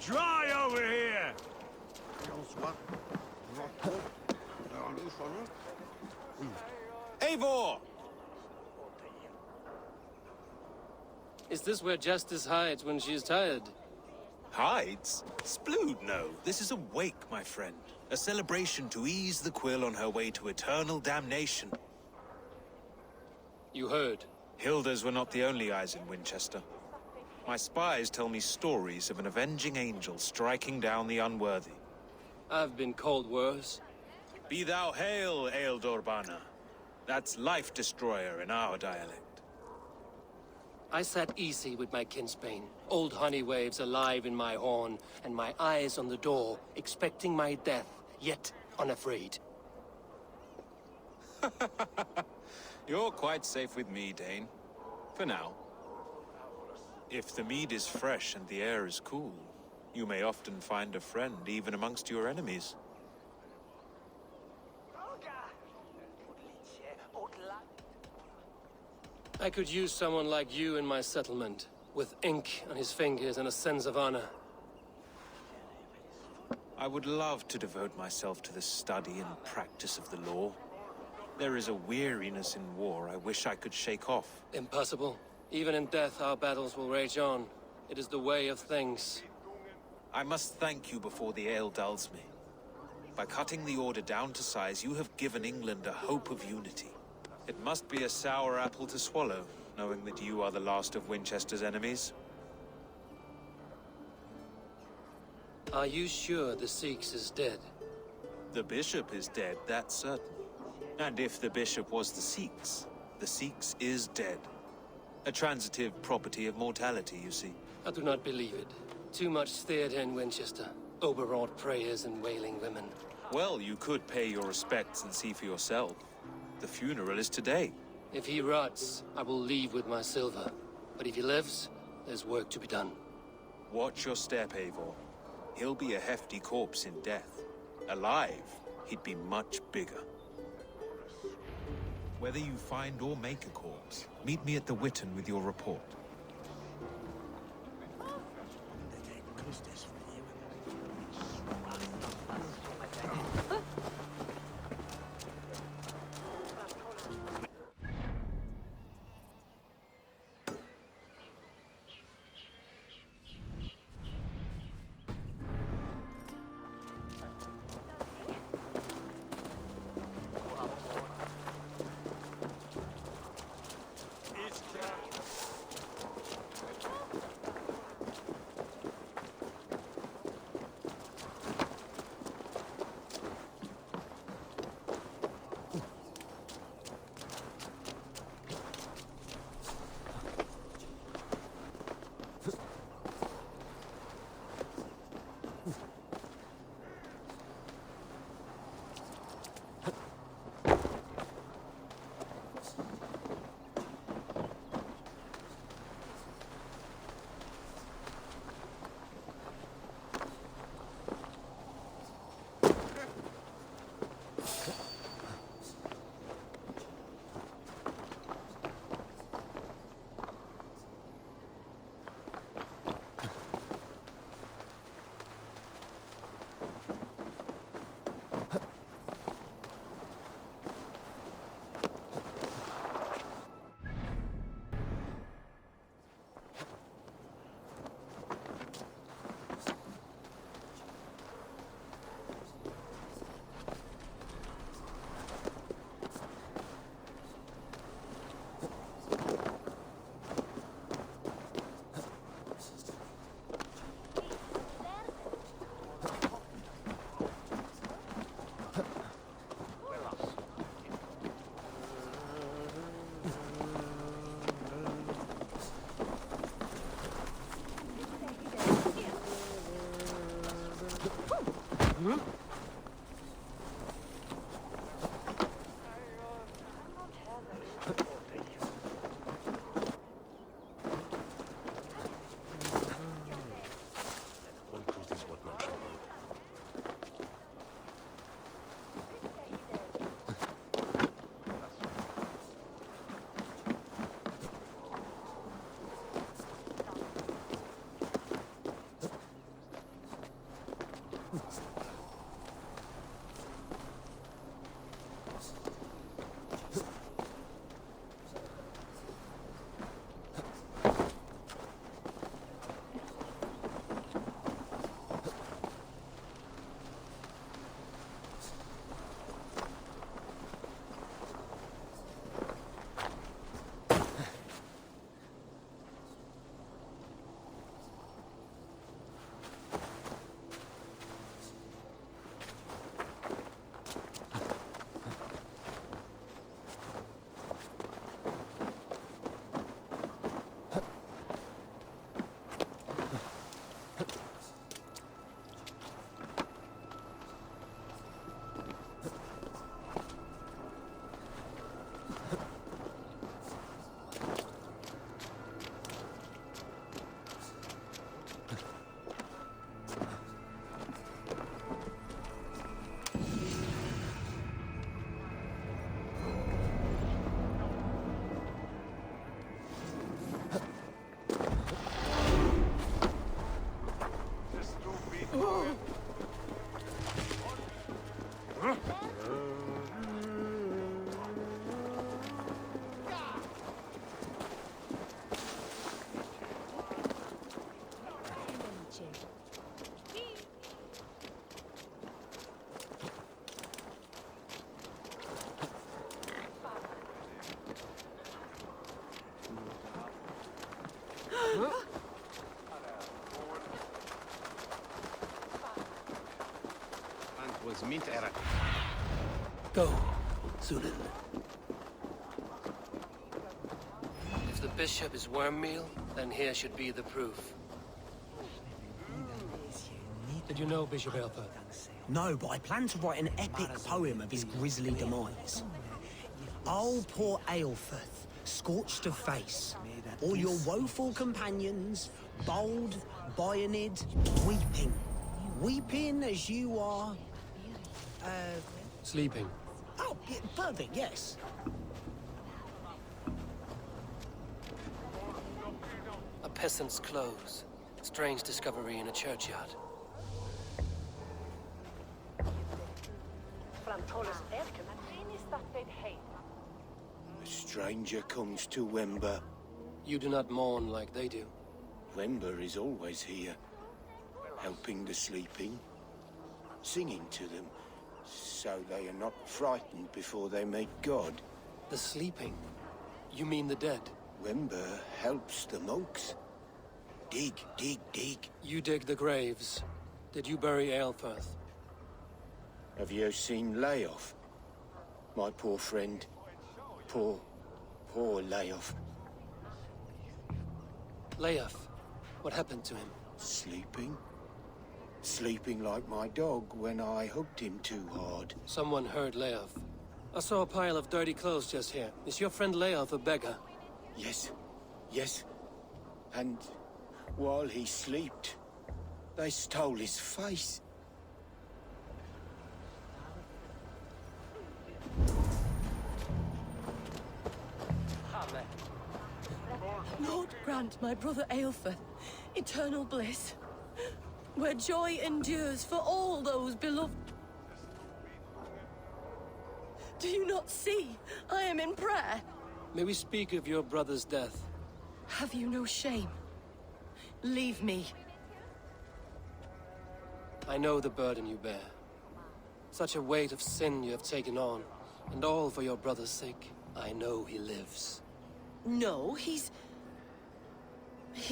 dry over here! Eivor! Is this where justice hides when she is tired? Hides? Splood, no. This is a wake, my friend. A celebration to ease the quill on her way to eternal damnation. You heard. Hilda's were not the only eyes in Winchester. My spies tell me stories of an avenging angel striking down the unworthy. I've been called worse. Be thou hail, Ealdor. That's Life Destroyer in our dialect. I sat easy with my kinsbane, old honey waves alive in my horn, and my eyes on the door, expecting my death, yet unafraid. You're quite safe with me, Dane. For now. If the mead is fresh and the air is cool, you may often find a friend even amongst your enemies. I could use someone like you in my settlement, with ink on his fingers and a sense of honor. I would love to devote myself to the study and practice of the law. There is a weariness in war I wish I could shake off. Impossible. Even in death, our battles will rage on. It is the way of things. I must thank you before the ale dulls me. By cutting the order down to size, you have given England a hope of unity. It must be a sour apple to swallow, knowing that you are the last of Winchester's enemies. Are you sure the Sikhs is dead? The bishop is dead, that's certain. And if the bishop was the Sikhs is dead. A transitive property of mortality, you see. I do not believe it. Too much theater in Winchester. Overwrought prayers and wailing women. Well, you could pay your respects and see for yourself. The funeral is today. If he rots, I will leave with my silver. But if he lives, there's work to be done. Watch your step, Eivor. He'll be a hefty corpse in death. Alive, he'd be much bigger. Whether you find or make a corpse, meet me at the Witten with your report. Go, Zulin. If the bishop is worm meal, then here should be the proof. Did you know Bishop Aelfirth? No, but I plan to write an epic poem of his grisly demise. Oh, poor Aelfirth, scorched of face. All your woeful companions, bold, Bionid, weeping. Weeping as you are... Sleeping. Oh, yeah, perfect, yes. A peasant's clothes. Strange discovery in a churchyard. A stranger comes to Wember. You do not mourn like they do. Wember is always here, helping the sleeping, singing to them, so they are not frightened before they meet God. The sleeping? You mean the dead? Wember helps the monks. Dig, dig, dig. You dig the graves. Did you bury Aelfirth? Have you seen Layoff? My poor friend. Poor Layoff. Leof. What happened to him? Sleeping? Sleeping like my dog when I hugged him too hard. Someone heard Leof. I saw a pile of dirty clothes just here. Is your friend Leof a beggar? Yes, yes. And while he slept, they stole his face. Lord grant my brother Aelfirth eternal bliss, where joy endures for all those beloved. Do you not see? I am in prayer. May we speak of your brother's death? Have you no shame? Leave me. I know the burden you bear. Such a weight of sin you have taken on, and all for your brother's sake. I know he lives. No, He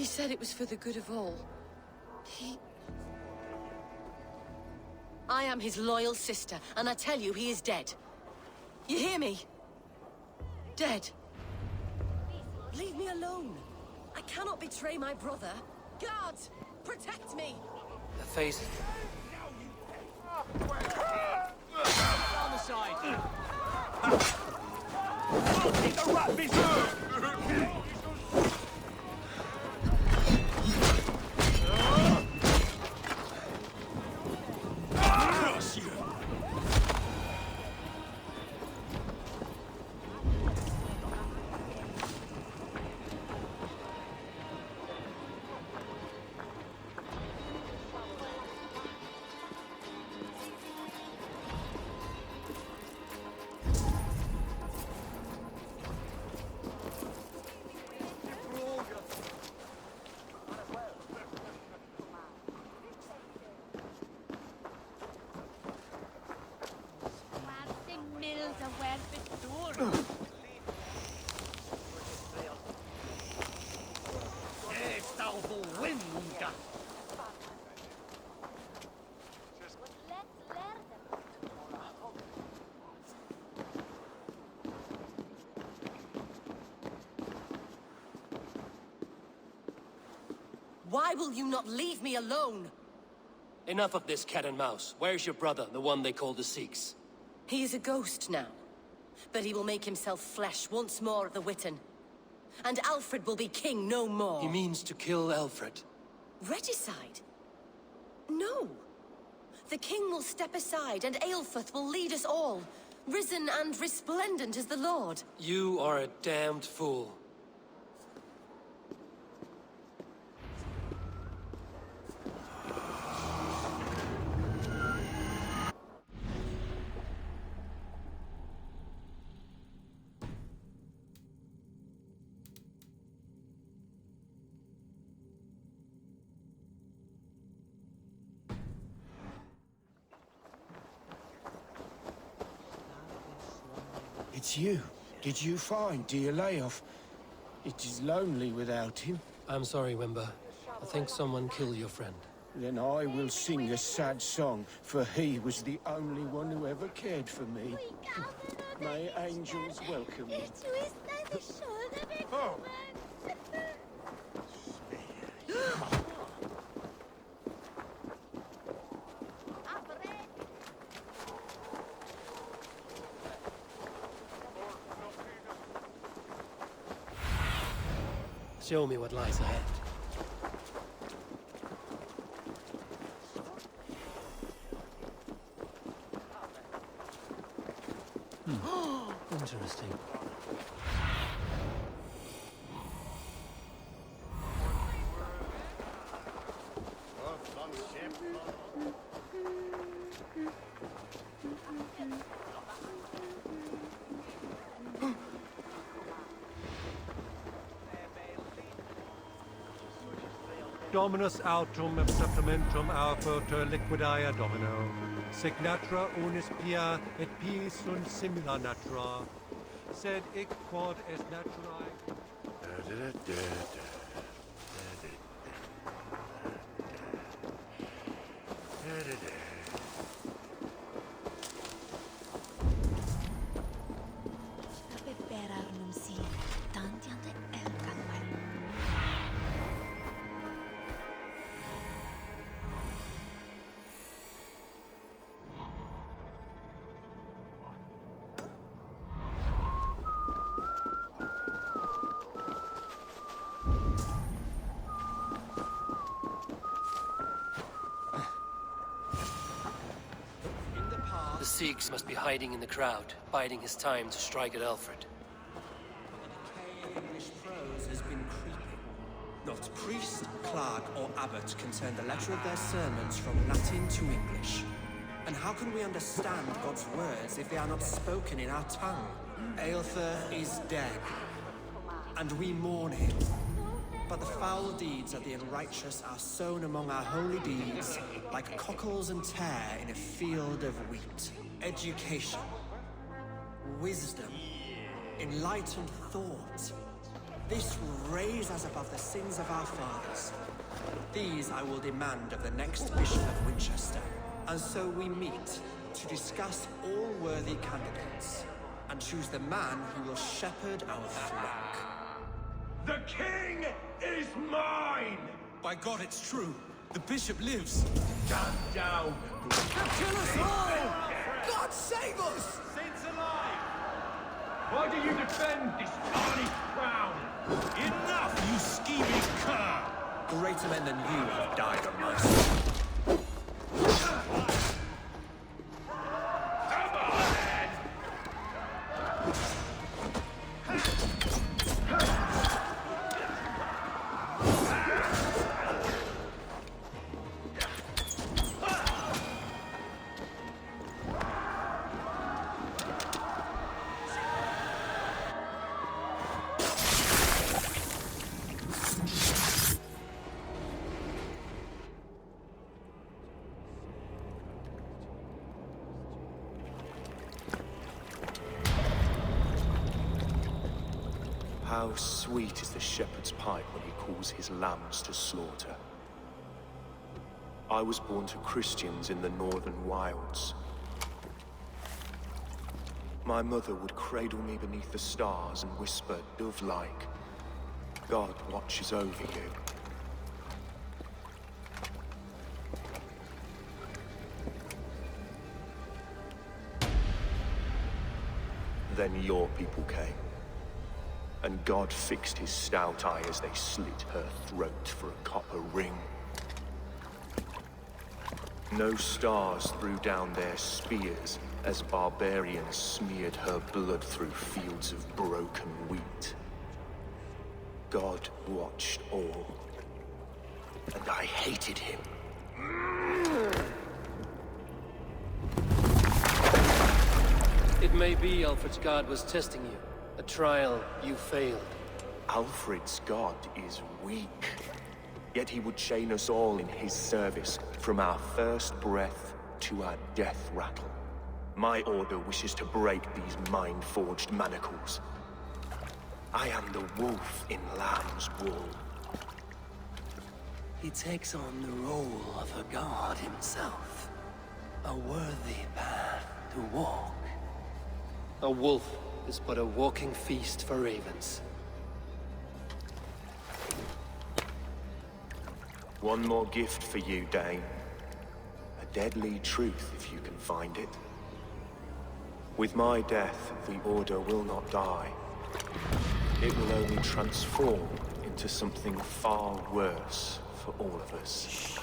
said it was for the good of all. I am his loyal sister, and I tell you, he is dead. You hear me? Dead. Leave me alone. I cannot betray my brother. Guards, protect me! The face... On the side! Take the rat business! Why will you not leave me alone? Enough of this cat and mouse. Where's your brother, the one they call the Sikhs? He is a ghost now. But he will make himself flesh once more at the Witten. And Alfred will be king no more. He means to kill Alfred. Regicide? No. The king will step aside and Aelfirth will lead us all. Risen and resplendent as the Lord. You are a damned fool. It's you. Did you find dear Layoff? It is lonely without him. I'm sorry, Wimber. I think someone killed your friend. Then I will sing a sad song, for he was the only one who ever cared for me. May angels welcome me. Oh. Show me what lies ahead. Interesting. Dominus autum septamentum alphoter liquidaya domino. Signatra unis pia et pii sunt simila natura. Sed hic quod est naturae. The Sikhs must be hiding in the crowd, biding his time to strike at Alfred. English prose has been creeping. Not priest, clerk, or abbot can turn the letter of their sermons from Latin to English. And how can we understand God's words if they are not spoken in our tongue? Aelfer is dead, and we mourn him. But the foul deeds of the unrighteous are sown among our holy deeds, like cockles and tare in a field of wheat. Education, wisdom, enlightened thought. This will raise us above the sins of our fathers. These I will demand of the next Bishop of Winchester. And so we meet to discuss all worthy candidates and choose the man who will shepherd our flock. The king is mine! By God, it's true. The bishop lives. Stand down! Kill us all! God save us! Saints alive! Why do you defend this tarnished crown? Enough, you scheming cur! Greater men than you have died on my side. Come on, then! How sweet is the shepherd's pipe when he calls his lambs to slaughter. I was born to Christians in the northern wilds. My mother would cradle me beneath the stars and whisper, dove-like, God watches over you. Then your people came. And God fixed his stout eye as they slit her throat for a copper ring. No stars threw down their spears as barbarians smeared her blood through fields of broken wheat. God watched all, and I hated him. It may be Alfred's god was testing you. A trial you failed. Alfred's god is weak. Yet he would chain us all in his service, from our first breath to our death rattle. My order wishes to break these mind-forged manacles. I am the wolf in lamb's wool. He takes on the role of a god himself. A worthy path to walk. A wolf is but a walking feast for ravens. One more gift for you, Dane. A deadly truth, if you can find it. With my death, the Order will not die. It will only transform into something far worse for all of us.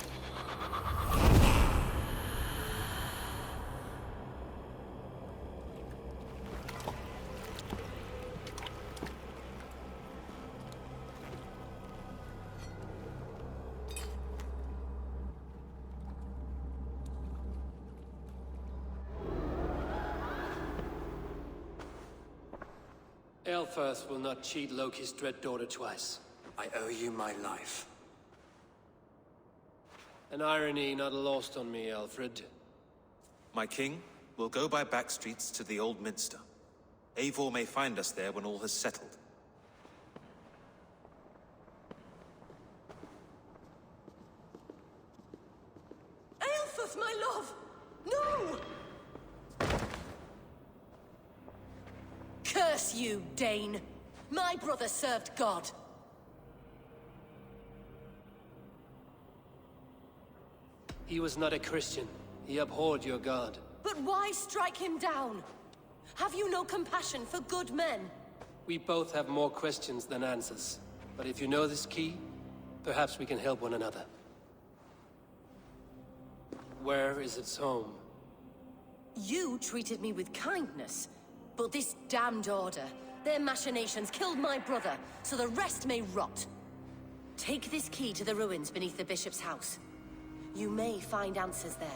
Elfirth will not cheat Loki's dread daughter twice. I owe you my life. An irony not lost on me, Alfred. My king, we'll go by back streets to the Old Minster. Eivor may find us there when all has settled. Aelfirth, my love! No! Curse you, Dane! My brother served God. He was not a Christian. He abhorred your god. But why strike him down? Have you no compassion for good men? We both have more questions than answers. But if you know this key, perhaps we can help one another. Where is its home? You treated me with kindness, but this damned Order, their machinations killed my brother, so the rest may rot. Take this key to the ruins beneath the Bishop's house. You may find answers there.